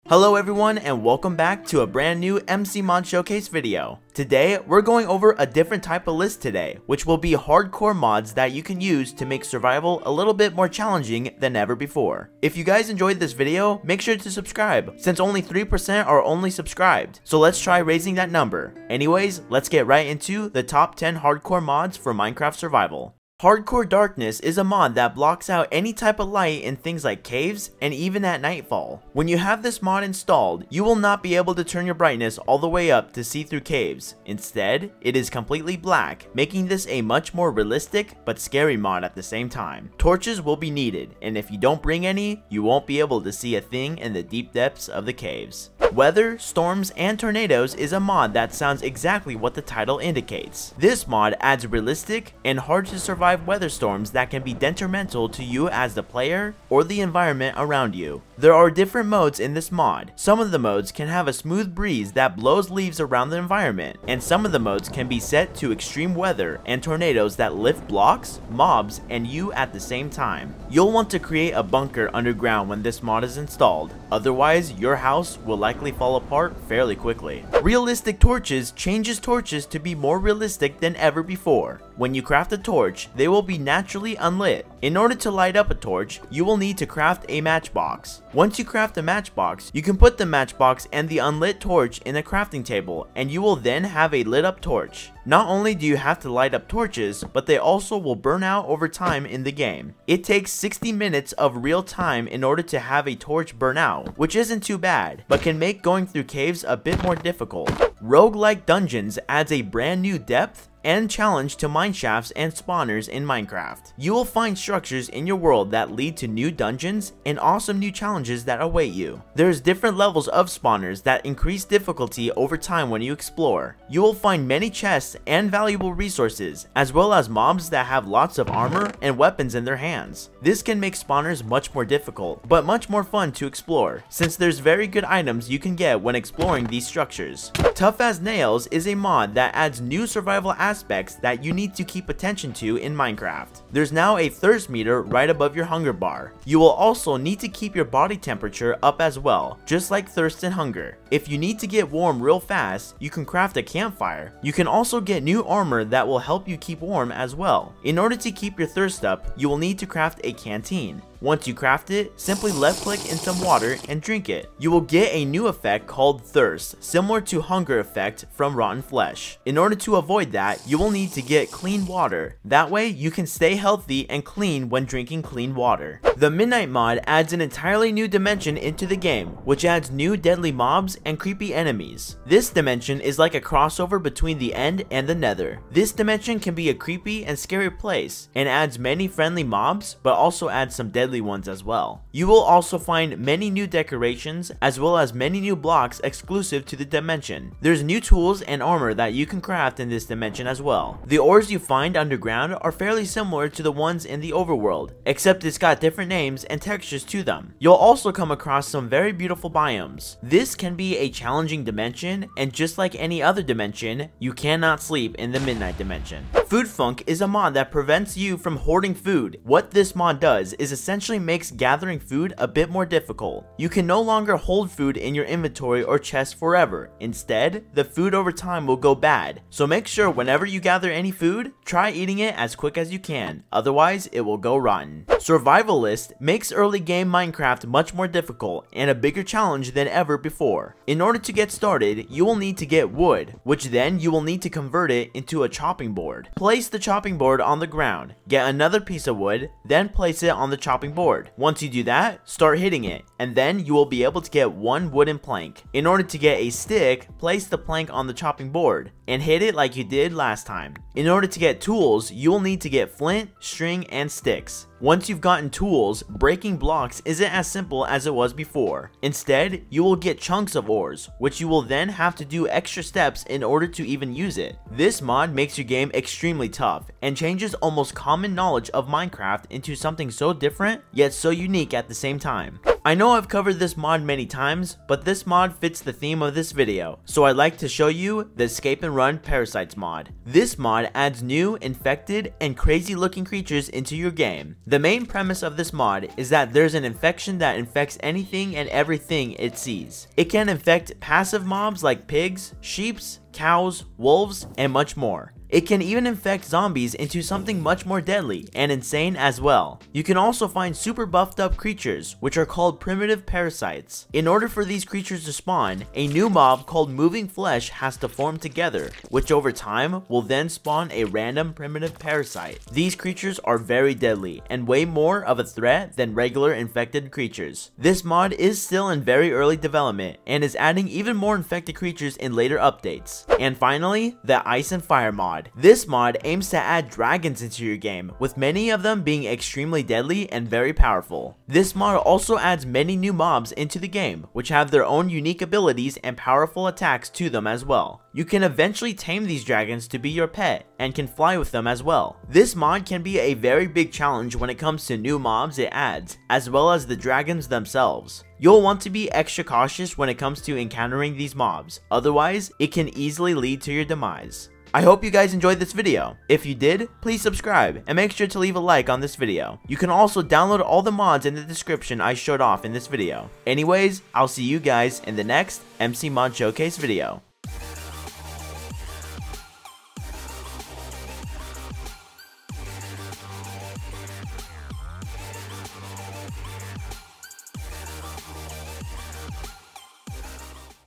Hello everyone and welcome back to a brand new MC Mod Showcase video. Today, we're going over a different type of list today, which will be hardcore mods that you can use to make survival a little bit more challenging than ever before. If you guys enjoyed this video, make sure to subscribe, since only 3% are only subscribed, so let's try raising that number. Anyways, let's get right into the top 10 hardcore mods for Minecraft survival. Hardcore Darkness is a mod that blocks out any type of light in things like caves and even at nightfall. When you have this mod installed, you will not be able to turn your brightness all the way up to see through caves. Instead, it is completely black, making this a much more realistic but scary mod at the same time. Torches will be needed, and if you don't bring any, you won't be able to see a thing in the deep depths of the caves. Weather, Storms, and Tornadoes is a mod that sounds exactly what the title indicates. This mod adds realistic and hard to survive weather storms that can be detrimental to you as the player or the environment around you. There are different modes in this mod. Some of the modes can have a smooth breeze that blows leaves around the environment, and some of the modes can be set to extreme weather and tornadoes that lift blocks, mobs, and you at the same time. You'll want to create a bunker underground when this mod is installed, otherwise your house will likely fall apart fairly quickly. Realistic Torches changes torches to be more realistic than ever before. When you craft a torch, they will be naturally unlit. In order to light up a torch, you will need to craft a matchbox. Once you craft a matchbox, you can put the matchbox and the unlit torch in a crafting table, and you will then have a lit up torch. Not only do you have to light up torches, but they also will burn out over time in the game. It takes 60 minutes of real time in order to have a torch burn out, which isn't too bad, but can make going through caves a bit more difficult. Roguelike Dungeons adds a brand new depth and challenge to mineshafts and spawners in Minecraft. You will find structures in your world that lead to new dungeons and awesome new challenges that await you. There's different levels of spawners that increase difficulty over time when you explore. You will find many chests and valuable resources, as well as mobs that have lots of armor and weapons in their hands. This can make spawners much more difficult, but much more fun to explore, since there's very good items you can get when exploring these structures. Tough as Nails is a mod that adds new survival aspects that you need to keep attention to in Minecraft. There's now a thirst meter right above your hunger bar. You will also need to keep your body temperature up as well, just like thirst and hunger. If you need to get warm real fast, you can craft a campfire. You can also get new armor that will help you keep warm as well. In order to keep your thirst up, you will need to craft a canteen. Once you craft it, simply left click in some water and drink it. You will get a new effect called Thirst, similar to Hunger effect from Rotten Flesh. In order to avoid that, you will need to get clean water. That way, you can stay healthy and clean when drinking clean water. The Midnight mod adds an entirely new dimension into the game, which adds new deadly mobs and creepy enemies. This dimension is like a crossover between the End and the Nether. This dimension can be a creepy and scary place, and adds many friendly mobs, but also adds some deadly ones as well. You will also find many new decorations as well as many new blocks exclusive to the dimension. There's new tools and armor that you can craft in this dimension as well. The ores you find underground are fairly similar to the ones in the overworld, except it's got different names and textures to them. You'll also come across some very beautiful biomes. This can be a challenging dimension, and just like any other dimension, you cannot sleep in the Midnight dimension. Food Funk is a mod that prevents you from hoarding food. What this mod does is essentially makes gathering food a bit more difficult. You can no longer hold food in your inventory or chest forever. Instead, the food over time will go bad. So make sure whenever you gather any food, try eating it as quick as you can. Otherwise, it will go rotten. Survivalist makes early game Minecraft much more difficult and a bigger challenge than ever before. In order to get started, you will need to get wood, which then you will need to convert it into a chopping board. Place the chopping board on the ground, get another piece of wood, then place it on the chopping board. Once you do that, start hitting it, and then you will be able to get one wooden plank. In order to get a stick, place the plank on the chopping board and hit it like you did last time. In order to get tools, you will need to get flint, string, and sticks. Once you've gotten tools, breaking blocks isn't as simple as it was before. Instead, you will get chunks of ores, which you will then have to do extra steps in order to even use it. This mod makes your game extremely tough and changes almost common knowledge of Minecraft into something so different, yet so unique at the same time. I know I've covered this mod many times, but this mod fits the theme of this video, so I'd like to show you the Scape and Run Parasites mod. This mod adds new, infected, and crazy looking creatures into your game. The main premise of this mod is that there's an infection that infects anything and everything it sees. It can infect passive mobs like pigs, sheep, cows, wolves, and much more. It can even infect zombies into something much more deadly and insane as well. You can also find super buffed up creatures, which are called primitive parasites. In order for these creatures to spawn, a new mob called moving flesh has to form together, which over time will then spawn a random primitive parasite. These creatures are very deadly and way more of a threat than regular infected creatures. This mod is still in very early development and is adding even more infected creatures in later updates. And finally, the Ice and Fire mod. This mod aims to add dragons into your game, with many of them being extremely deadly and very powerful. This mod also adds many new mobs into the game, which have their own unique abilities and powerful attacks to them as well. You can eventually tame these dragons to be your pet, and can fly with them as well. This mod can be a very big challenge when it comes to new mobs it adds, as well as the dragons themselves. You'll want to be extra cautious when it comes to encountering these mobs, otherwise it can easily lead to your demise. I hope you guys enjoyed this video. If you did, please subscribe and make sure to leave a like on this video. You can also download all the mods in the description I showed off in this video. Anyways, I'll see you guys in the next MC Mod Showcase video.